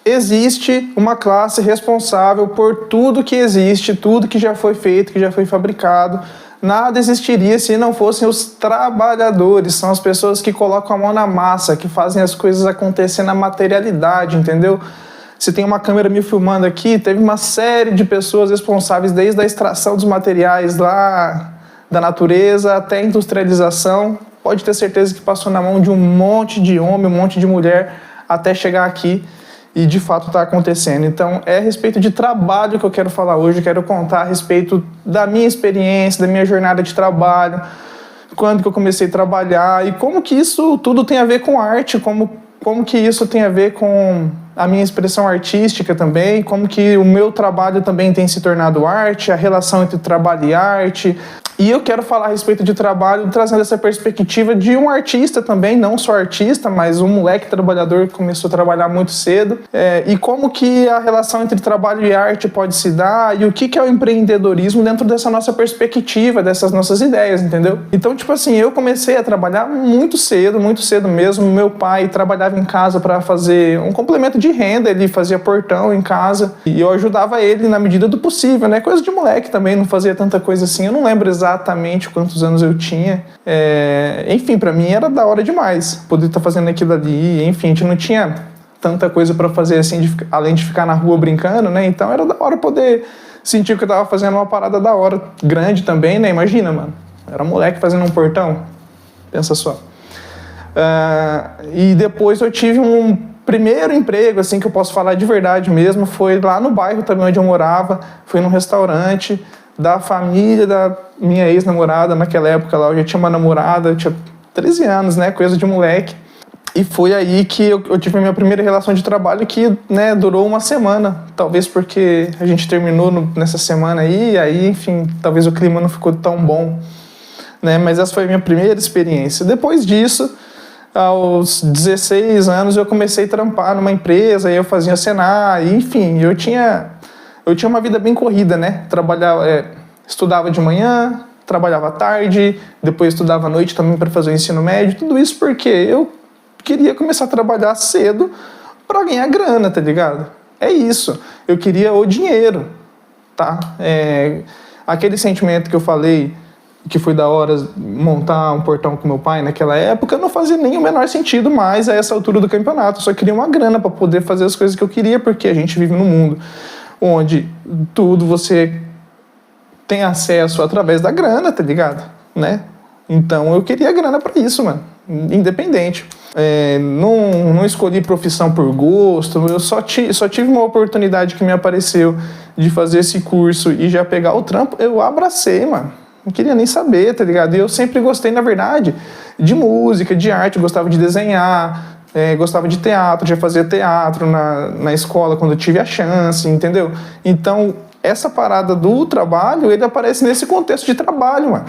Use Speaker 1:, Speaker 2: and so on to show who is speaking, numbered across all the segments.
Speaker 1: existe uma classe responsável por tudo que existe, tudo que já foi feito, que já foi fabricado. Nada existiria se não fossem os trabalhadores, são as pessoas que colocam a mão na massa, que fazem as coisas acontecer na materialidade, entendeu? Se tem uma câmera me filmando aqui, teve uma série de pessoas responsáveis desde a extração dos materiais lá da natureza até a industrialização. Pode ter certeza que passou na mão de um monte de homem, um monte de mulher até chegar aqui e de fato está acontecendo. Então é a respeito de trabalho que eu quero falar hoje, eu quero contar a respeito da minha experiência, da minha jornada de trabalho, quando que eu comecei a trabalhar e como que isso tudo tem a ver com arte, como que isso tem a ver com a minha expressão artística também, como que o meu trabalho também tem se tornado arte, a relação entre trabalho e arte. E eu quero falar a respeito de trabalho, trazendo essa perspectiva de um artista também, não só artista, mas um moleque trabalhador que começou a trabalhar muito cedo. E como que a relação entre trabalho e arte pode se dar, e o que é o empreendedorismo dentro dessa nossa perspectiva, dessas nossas ideias, entendeu? Então, tipo assim, eu comecei a trabalhar muito cedo mesmo. Meu pai trabalhava em casa para fazer um complemento de renda, ele fazia portão em casa, e eu ajudava ele na medida do possível, né? Coisa de moleque também, não fazia tanta coisa assim, eu não lembro exatamente quantos anos eu tinha. Enfim, pra mim era da hora demais poder estar fazendo aquilo ali. Enfim, a gente não tinha tanta coisa pra fazer assim, além de ficar na rua brincando, né? Então era da hora poder sentir que eu tava fazendo uma parada da hora, grande também, né? Imagina, mano. Era moleque fazendo um portão. Pensa só. E depois eu tive um primeiro emprego, assim, que eu posso falar de verdade mesmo, foi lá no bairro também onde eu morava, foi num restaurante da família da minha ex-namorada. Naquela época lá eu já tinha uma namorada, eu tinha 13 anos, né, coisa de moleque. E foi aí que eu tive a minha primeira relação de trabalho que, né, durou uma semana. Talvez porque a gente terminou nessa semana aí, enfim, talvez o clima não ficou tão bom, né, mas essa foi a minha primeira experiência. Depois disso, aos 16 anos, eu comecei a trampar numa empresa, aí eu fazia cenário, enfim, eu tinha uma vida bem corrida, né? Estudava de manhã, trabalhava à tarde, depois estudava à noite também para fazer o ensino médio, tudo isso porque eu queria começar a trabalhar cedo para ganhar grana, tá ligado? É isso, eu queria o dinheiro, tá? Aquele sentimento que eu falei, que foi da hora montar um portão com meu pai naquela época, não fazia nem o menor sentido mais a essa altura do campeonato. Eu só queria uma grana para poder fazer as coisas que eu queria, porque a gente vive num mundo onde tudo você tem acesso através da grana, tá ligado? Né? Então eu queria grana para isso, mano. Independente. Não escolhi profissão por gosto, eu só tive uma oportunidade que me apareceu de fazer esse curso e já pegar o trampo, eu abracei, mano. Não queria nem saber, tá ligado? E eu sempre gostei, na verdade, de música, de arte, gostava de desenhar, gostava de teatro, já fazia teatro na escola quando eu tive a chance, entendeu? Então, essa parada do trabalho, ele aparece nesse contexto de trabalho, mano.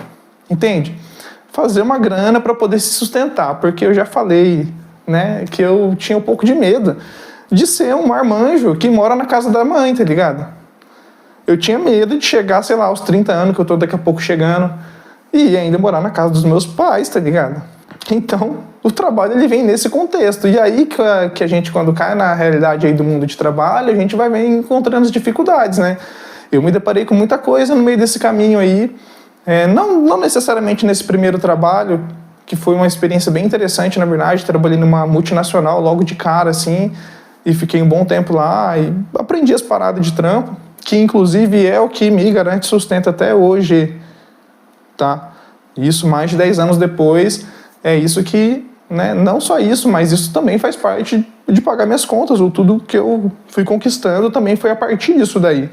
Speaker 1: Entende? Fazer uma grana para poder se sustentar, porque eu já falei, né, que eu tinha um pouco de medo de ser um marmanjo que mora na casa da mãe, tá ligado? Eu tinha medo de chegar, sei lá, aos 30 anos, que eu tô daqui a pouco chegando, e ainda morar na casa dos meus pais, tá ligado? Então, o trabalho, ele vem nesse contexto. E aí que a gente, quando cai na realidade aí do mundo de trabalho, a gente vai encontrando as dificuldades, né? Eu me deparei com muita coisa no meio desse caminho aí. Não necessariamente nesse primeiro trabalho, que foi uma experiência bem interessante, na verdade. Trabalhei numa multinacional logo de cara, assim, e fiquei um bom tempo lá, e aprendi as paradas de trampo, que inclusive é o que me garante sustento até hoje, tá? Isso mais de 10 anos depois, é isso que, né, não só isso, mas isso também faz parte de pagar minhas contas, ou tudo que eu fui conquistando também foi a partir disso daí,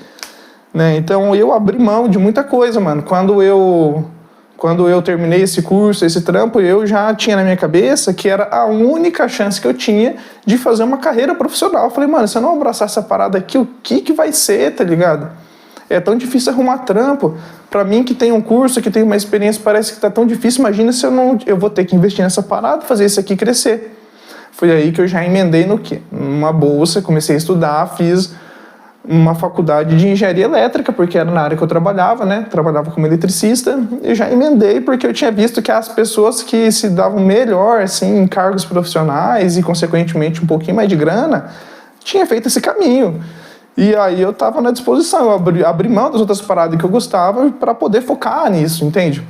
Speaker 1: né? Então eu abri mão de muita coisa, mano. Quando eu terminei esse curso, esse trampo, eu já tinha na minha cabeça que era a única chance que eu tinha de fazer uma carreira profissional. Eu falei, mano, se eu não abraçar essa parada aqui, o que vai ser, tá ligado? É tão difícil arrumar trampo. Pra mim, que tem um curso, que tem uma experiência, parece que tá tão difícil. Imagina se eu vou ter que investir nessa parada, fazer isso aqui crescer. Foi aí que eu já emendei no quê? Numa bolsa, comecei a estudar, fiz uma faculdade de engenharia elétrica, porque era na área que eu trabalhava, né? Trabalhava como eletricista. Eu já emendei porque eu tinha visto que as pessoas que se davam melhor, assim, em cargos profissionais e, consequentemente, um pouquinho mais de grana, tinha feito esse caminho. E aí eu estava na disposição, eu abri mão das outras paradas que eu gostava para poder focar nisso, entende?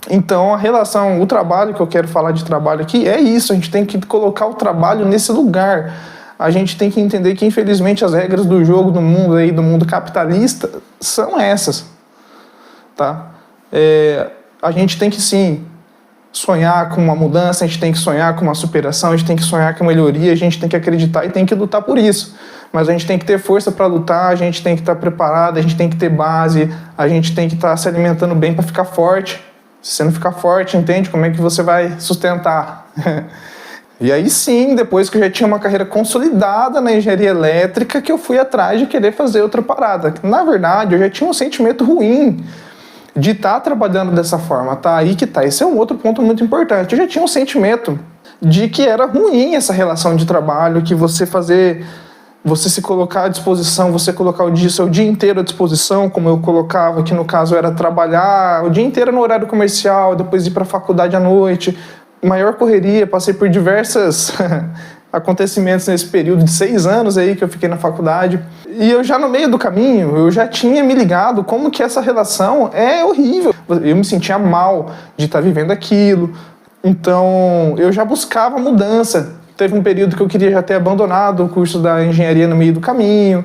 Speaker 1: Então a relação, o trabalho que eu quero falar de trabalho aqui é isso, a gente tem que colocar o trabalho nesse lugar. A gente tem que entender que infelizmente as regras do jogo do mundo aí, do mundo capitalista, são essas, tá? A gente tem que sim sonhar com uma mudança, a gente tem que sonhar com uma superação, a gente tem que sonhar com melhoria, a gente tem que acreditar e tem que lutar por isso. Mas a gente tem que ter força para lutar, a gente tem que estar preparado, a gente tem que ter base, a gente tem que estar se alimentando bem para ficar forte. Se você não ficar forte, entende? Como é que você vai sustentar? E aí sim, depois que eu já tinha uma carreira consolidada na engenharia elétrica, que eu fui atrás de querer fazer outra parada. Na verdade, eu já tinha um sentimento ruim de estar trabalhando dessa forma, tá? Aí que tá. Esse é um outro ponto muito importante. Eu já tinha um sentimento de que era ruim essa relação de trabalho, que você se colocar à disposição, você colocar o seu dia inteiro à disposição, como eu colocava, que no caso era trabalhar o dia inteiro no horário comercial, depois ir para a faculdade à noite, maior correria, passei por diversos acontecimentos nesse período de 6 anos aí que eu fiquei na faculdade. E eu já no meio do caminho, eu já tinha me ligado como que essa relação é horrível. Eu me sentia mal de estar vivendo aquilo, então eu já buscava mudança. Teve um período que eu queria já ter abandonado o curso da engenharia no meio do caminho.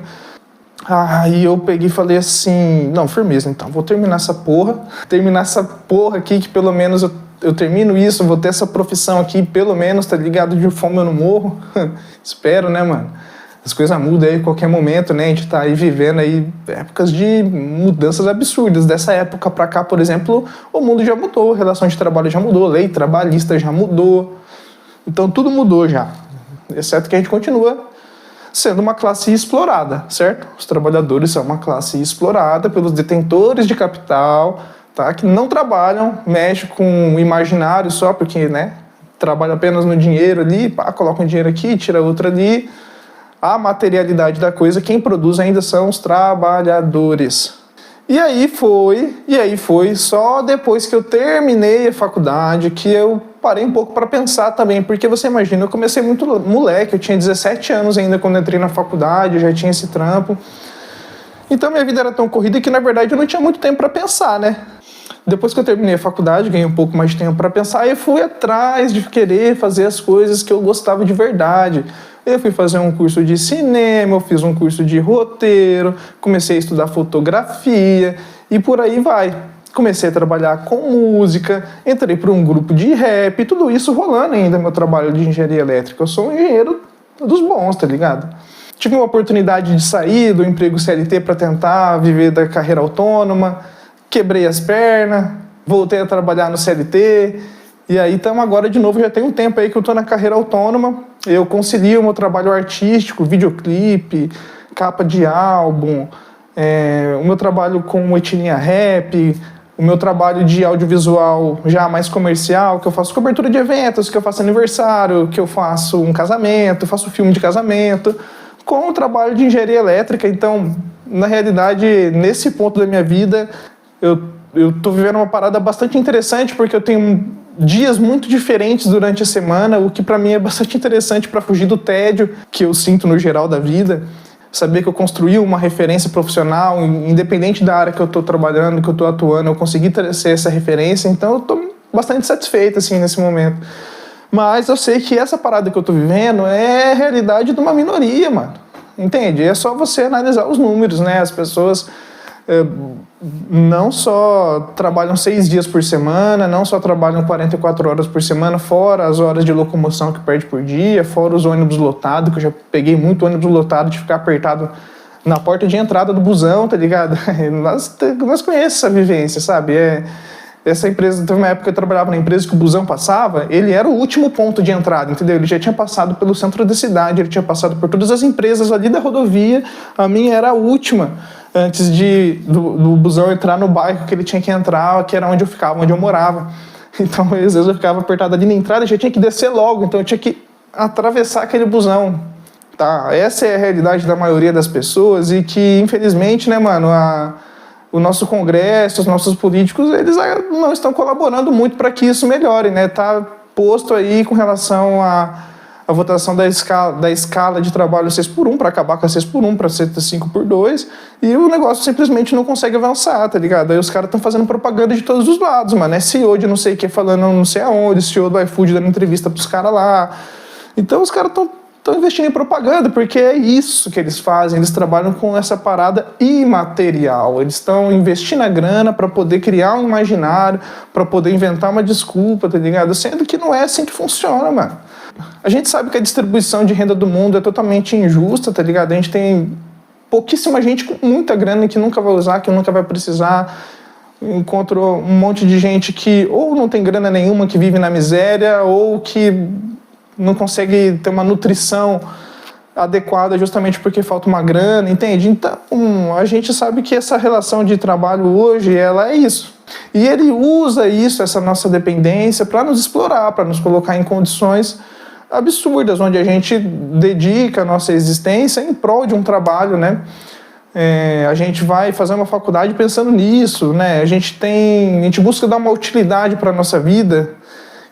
Speaker 1: Aí eu peguei e falei assim, não, firmeza, então, vou terminar essa porra aqui, que pelo menos eu termino isso, vou ter essa profissão aqui, pelo menos, tá ligado? De fome eu não morro. Espero, né, mano? As coisas mudam aí a qualquer momento, né? A gente tá aí vivendo aí épocas de mudanças absurdas. Dessa época pra cá, por exemplo, o mundo já mudou, a relação de trabalho já mudou, a lei trabalhista já mudou. Então tudo mudou já, exceto que a gente continua sendo uma classe explorada, certo? Os trabalhadores são uma classe explorada pelos detentores de capital, tá? Que não trabalham, mexem com o imaginário só porque, né? Trabalha apenas no dinheiro ali, pá, coloca um dinheiro aqui, tira outro ali. A materialidade da coisa, quem produz ainda são os trabalhadores. E aí foi só depois que eu terminei a faculdade que eu parei um pouco para pensar também, porque você imagina, eu comecei muito moleque, eu tinha 17 anos ainda quando entrei na faculdade, eu já tinha esse trampo. Então minha vida era tão corrida que na verdade eu não tinha muito tempo para pensar, né? Depois que eu terminei a faculdade, ganhei um pouco mais de tempo para pensar, e eu fui atrás de querer fazer as coisas que eu gostava de verdade. Eu fui fazer um curso de cinema, eu fiz um curso de roteiro, comecei a estudar fotografia e por aí vai. Comecei a trabalhar com música, entrei para um grupo de rap, tudo isso rolando ainda meu trabalho de engenharia elétrica. Eu sou um engenheiro dos bons, tá ligado? Tive uma oportunidade de sair do emprego CLT para tentar viver da carreira autônoma, quebrei as pernas, voltei a trabalhar no CLT. E aí estamos agora de novo, já tem um tempo aí que eu estou na carreira autônoma, eu concilio o meu trabalho artístico, videoclipe, capa de álbum, o meu trabalho com etnia rap, o meu trabalho de audiovisual já mais comercial, que eu faço cobertura de eventos, que eu faço aniversário, que eu faço um casamento, faço filme de casamento, com o trabalho de engenharia elétrica. Então, na realidade, nesse ponto da minha vida, eu estou vivendo uma parada bastante interessante, porque eu tenho dias muito diferentes durante a semana, o que para mim é bastante interessante para fugir do tédio que eu sinto no geral da vida. Saber que eu construí uma referência profissional, independente da área que eu estou trabalhando, que eu estou atuando, eu consegui ser essa referência, então eu estou bastante satisfeito assim, nesse momento. Mas eu sei que essa parada que eu estou vivendo é a realidade de uma minoria, mano. Entende? É só você analisar os números, né? As pessoas não só trabalham 6 dias por semana, não só trabalham 44 horas por semana, fora as horas de locomoção que perde por dia, fora os ônibus lotados, que eu já peguei muito ônibus lotado de ficar apertado na porta de entrada do busão, tá ligado? Nós conhecemos essa vivência, sabe? Essa empresa, teve uma época que eu trabalhava na empresa que o busão passava, ele era o último ponto de entrada, entendeu? Ele já tinha passado pelo centro da cidade, ele tinha passado por todas as empresas ali da rodovia, a minha era a última, antes do busão entrar no bairro que ele tinha que entrar, que era onde eu ficava, onde eu morava. Então, às vezes eu ficava apertado ali na entrada e já tinha que descer logo, então eu tinha que atravessar aquele busão. Tá? Essa é a realidade da maioria das pessoas e que, infelizmente, né, mano, o nosso Congresso, os nossos políticos, eles não estão colaborando muito para que isso melhore, né? Tá posto aí com relação a votação da escala de trabalho 6x1 para acabar com a 6x1 para ser 5x2 e o negócio simplesmente não consegue avançar, tá ligado? Aí os caras estão fazendo propaganda de todos os lados, mano. É CEO de não sei o que falando não sei aonde, CEO do iFood dando entrevista pros caras lá. Então os caras estão investindo em propaganda, porque é isso que eles fazem, eles trabalham com essa parada imaterial, eles estão investindo a grana para poder criar um imaginário, para poder inventar uma desculpa, tá ligado? Sendo que não é assim que funciona, mano. A gente sabe que a distribuição de renda do mundo é totalmente injusta, tá ligado? A gente tem pouquíssima gente com muita grana que nunca vai usar, que nunca vai precisar. Encontro um monte de gente que ou não tem grana nenhuma, que vive na miséria, ou que não consegue ter uma nutrição adequada justamente porque falta uma grana, entende? Então, a gente sabe que essa relação de trabalho hoje, ela é isso. E ele usa isso, essa nossa dependência, para nos explorar, para nos colocar em condições absurdas, onde a gente dedica a nossa existência em prol de um trabalho, né? A gente vai fazer uma faculdade pensando nisso, né? A gente busca dar uma utilidade para a nossa vida,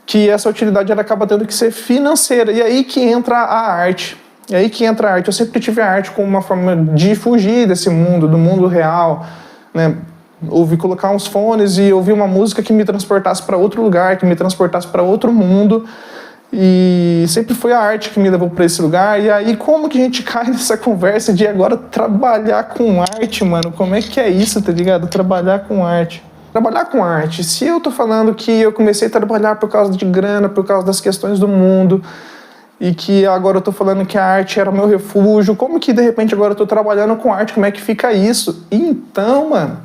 Speaker 1: que essa utilidade ela acaba tendo que ser financeira. E aí que entra a arte. Eu sempre tive a arte como uma forma de fugir desse mundo, do mundo real, né? Colocar uns fones e ouvir uma música que me transportasse para outro lugar, que me transportasse para outro mundo. E sempre foi a arte que me levou para esse lugar. E aí como que a gente cai nessa conversa de agora trabalhar com arte, mano? Como é que é isso, tá ligado? Trabalhar com arte. Trabalhar com arte. Se eu tô falando que eu comecei a trabalhar por causa de grana, por causa das questões do mundo, e que agora eu tô falando que a arte era o meu refúgio, como que de repente agora eu tô trabalhando com arte? Como é que fica isso? Então, mano,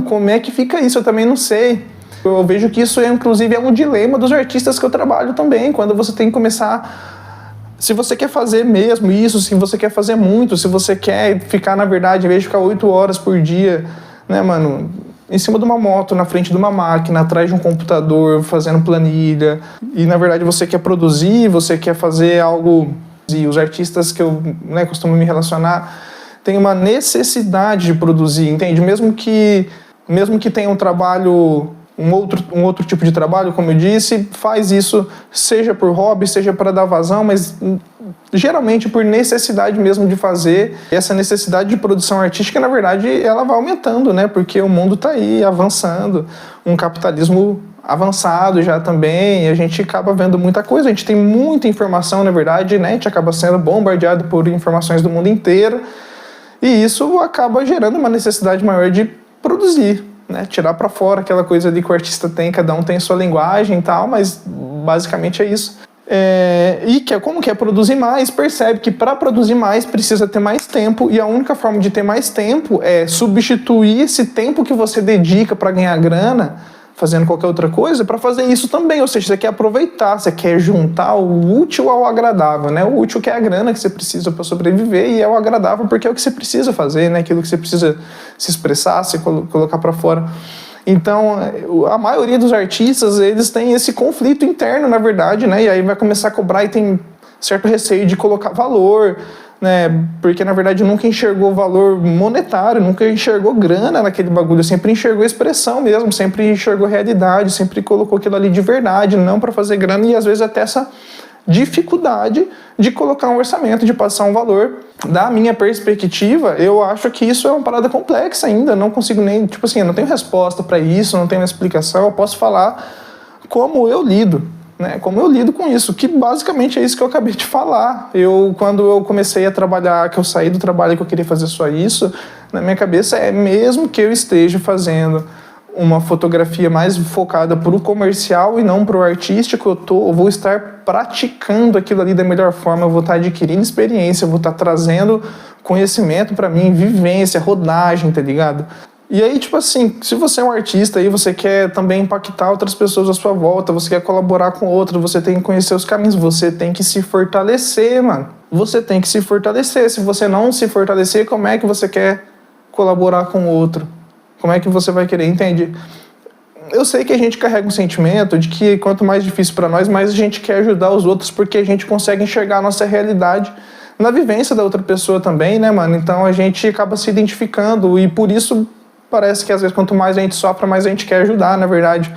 Speaker 1: como é que fica isso? Eu também não sei. Eu vejo que isso, inclusive, é um dilema dos artistas que eu trabalho também, quando você tem que começar... Se você quer fazer mesmo isso, se você quer fazer muito, se você quer ficar, na verdade, em vez de ficar 8 horas por dia, né, mano, em cima de uma moto, na frente de uma máquina, atrás de um computador, fazendo planilha, e, na verdade, você quer produzir, você quer fazer algo... E os artistas que eu, né, costumo me relacionar têm uma necessidade de produzir, entende? Mesmo que tenha um trabalho... Um outro tipo de trabalho, como eu disse, faz isso seja por hobby, seja para dar vazão, mas geralmente por necessidade mesmo de fazer. E essa necessidade de produção artística, na verdade, ela vai aumentando, né? Porque o mundo está aí avançando, um capitalismo avançado já também, e a gente acaba vendo muita coisa, a gente tem muita informação, na verdade, né? A gente acaba sendo bombardeado por informações do mundo inteiro, e isso acaba gerando uma necessidade maior de produzir, né, tirar para fora aquela coisa ali que o artista tem, cada um tem sua linguagem e tal, mas basicamente é isso. Como quer produzir mais, percebe que para produzir mais precisa ter mais tempo, e a única forma de ter mais tempo é substituir esse tempo que você dedica para ganhar grana, fazendo qualquer outra coisa, para fazer isso também. Ou seja, você quer aproveitar, você quer juntar o útil ao agradável, né? O útil que é a grana que você precisa para sobreviver, e é o agradável porque é o que você precisa fazer, né? Aquilo que você precisa se expressar, se colocar para fora. Então, a maioria dos artistas, eles têm esse conflito interno, na verdade, né? E aí vai começar a cobrar e tem certo receio de colocar valor, né? Porque, na verdade, nunca enxergou valor monetário, nunca enxergou grana naquele bagulho, sempre enxergou expressão mesmo, sempre enxergou realidade, sempre colocou aquilo ali de verdade, não para fazer grana, e às vezes até essa dificuldade de colocar um orçamento, de passar um valor. Da minha perspectiva, eu acho que isso é uma parada complexa ainda, não consigo nem, tipo assim, eu não tenho resposta para isso, não tenho uma explicação, eu posso falar como eu lido, né, como eu lido com isso, que basicamente é isso que eu acabei de falar. Quando eu comecei a trabalhar, que eu saí do trabalho que eu queria fazer só isso, na minha cabeça mesmo que eu esteja fazendo uma fotografia mais focada para o comercial e não para o artístico, eu vou estar praticando aquilo ali da melhor forma, eu vou estar adquirindo experiência, eu vou estar trazendo conhecimento para mim, vivência, rodagem, tá ligado? E aí, tipo assim, se você é um artista e você quer também impactar outras pessoas à sua volta, você quer colaborar com outras, você tem que conhecer os caminhos, você tem que se fortalecer, mano. Você tem que se fortalecer. Se você não se fortalecer, como é que você quer colaborar com o outro? Como é que você vai querer, entende? Eu sei que a gente carrega um sentimento de que quanto mais difícil para nós, mais a gente quer ajudar os outros, porque a gente consegue enxergar a nossa realidade na vivência da outra pessoa também, né, mano? Então a gente acaba se identificando, e por isso parece que às vezes quanto mais a gente sofre, mais a gente quer ajudar, na verdade.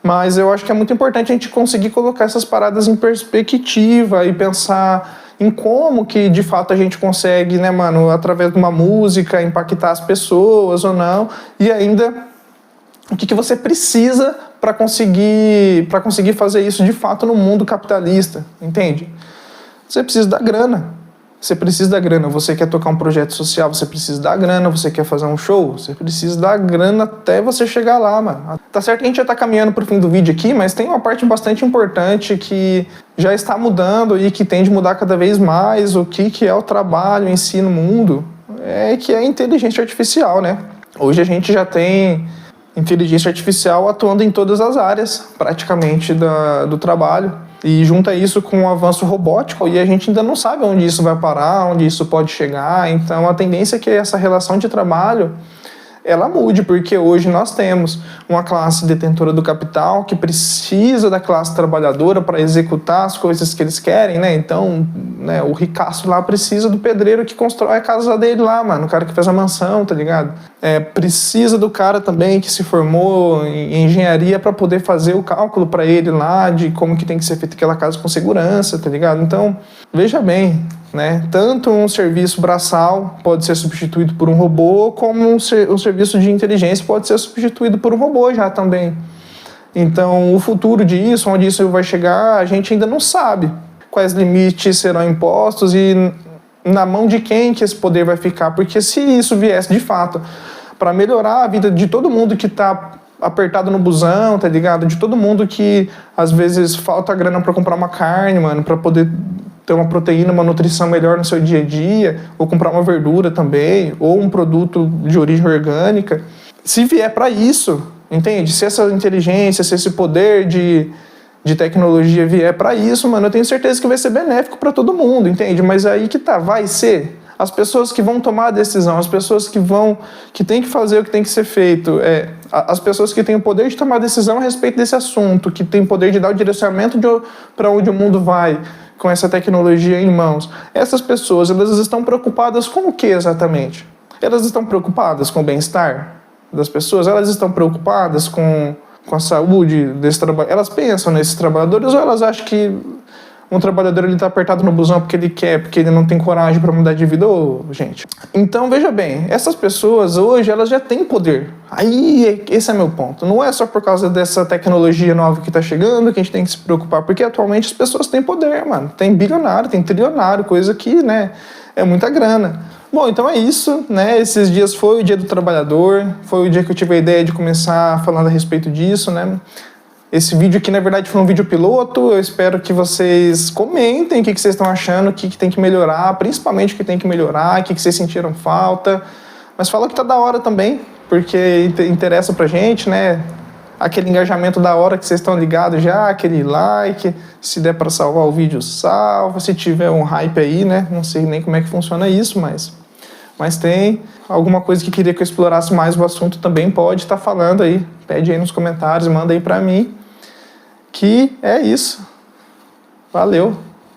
Speaker 1: Mas eu acho que é muito importante a gente conseguir colocar essas paradas em perspectiva e pensar em como que de fato a gente consegue, né, mano, através de uma música, impactar as pessoas ou não, e ainda o que você precisa para conseguir fazer isso de fato no mundo capitalista, entende? Você precisa da grana. Você precisa da grana. Você quer tocar um projeto social, você precisa da grana. Você quer fazer um show, você precisa da grana até você chegar lá, mano. Tá certo que a gente já tá caminhando pro fim do vídeo aqui, mas tem uma parte bastante importante que já está mudando e que tende a mudar cada vez mais o que é o trabalho em si no mundo, que é a inteligência artificial, né? Hoje a gente já tem inteligência artificial atuando em todas as áreas, praticamente, do trabalho. E junta isso com o avanço robótico, e a gente ainda não sabe onde isso vai parar, onde isso pode chegar. Então a tendência é que essa relação de trabalho ela mude, porque hoje nós temos uma classe detentora do capital que precisa da classe trabalhadora para executar as coisas que eles querem, né? Então, né, o ricaço lá precisa do pedreiro que constrói a casa dele lá, mano, o cara que fez a mansão, tá ligado? Precisa do cara também que se formou em engenharia para poder fazer o cálculo para ele lá de como que tem que ser feita aquela casa com segurança, tá ligado? Então, veja bem, né? Tanto um serviço braçal pode ser substituído por um robô, como um serviço de inteligência pode ser substituído por um robô já também. Então, o futuro disso, onde isso vai chegar, a gente ainda não sabe quais limites serão impostos e na mão de quem que esse poder vai ficar. Porque se isso viesse de fato para melhorar a vida de todo mundo que está apertado no busão, tá ligado? De todo mundo que às vezes falta grana para comprar uma carne, mano, para poder ter uma proteína, uma nutrição melhor no seu dia a dia, ou comprar uma verdura também, ou um produto de origem orgânica. Se vier para isso, entende? Se essa inteligência, se esse poder de tecnologia vier para isso, mano, eu tenho certeza que vai ser benéfico para todo mundo, entende? Mas aí que tá, vai ser. As pessoas que vão tomar a decisão, as pessoas que têm que fazer o que tem que ser feito, as pessoas que têm o poder de tomar decisão a respeito desse assunto, que têm o poder de dar o direcionamento para onde o mundo vai, com essa tecnologia em mãos. Essas pessoas, elas estão preocupadas com o que exatamente? Elas estão preocupadas com o bem-estar das pessoas? Elas estão preocupadas com a saúde desse trabalho? Elas pensam nesses trabalhadores ou elas acham que um trabalhador está apertado no busão porque ele quer, porque ele não tem coragem para mudar de vida? Gente. Então, veja bem, essas pessoas hoje, elas já têm poder. Aí, esse é meu ponto. Não é só por causa dessa tecnologia nova que está chegando que a gente tem que se preocupar, porque atualmente as pessoas têm poder, mano. Tem bilionário, tem trilionário, coisa que, né, é muita grana. Bom, então é isso, né? Esses dias foi o Dia do Trabalhador, foi o dia que eu tive a ideia de começar falando a respeito disso, né? Esse vídeo aqui, na verdade, foi um vídeo piloto. Eu espero que vocês comentem o que vocês estão achando, o que tem que melhorar, principalmente o que tem que melhorar, o que vocês sentiram falta. Mas fala que tá da hora também, porque interessa pra gente, né? Aquele engajamento da hora que vocês estão ligados já, aquele like. Se der pra salvar o vídeo, salva. Se tiver um hype aí, né? Não sei nem como é que funciona isso, mas tem alguma coisa que queria que eu explorasse mais o assunto também, pode estar falando aí. Pede aí nos comentários, manda aí pra mim. Que é isso. Valeu.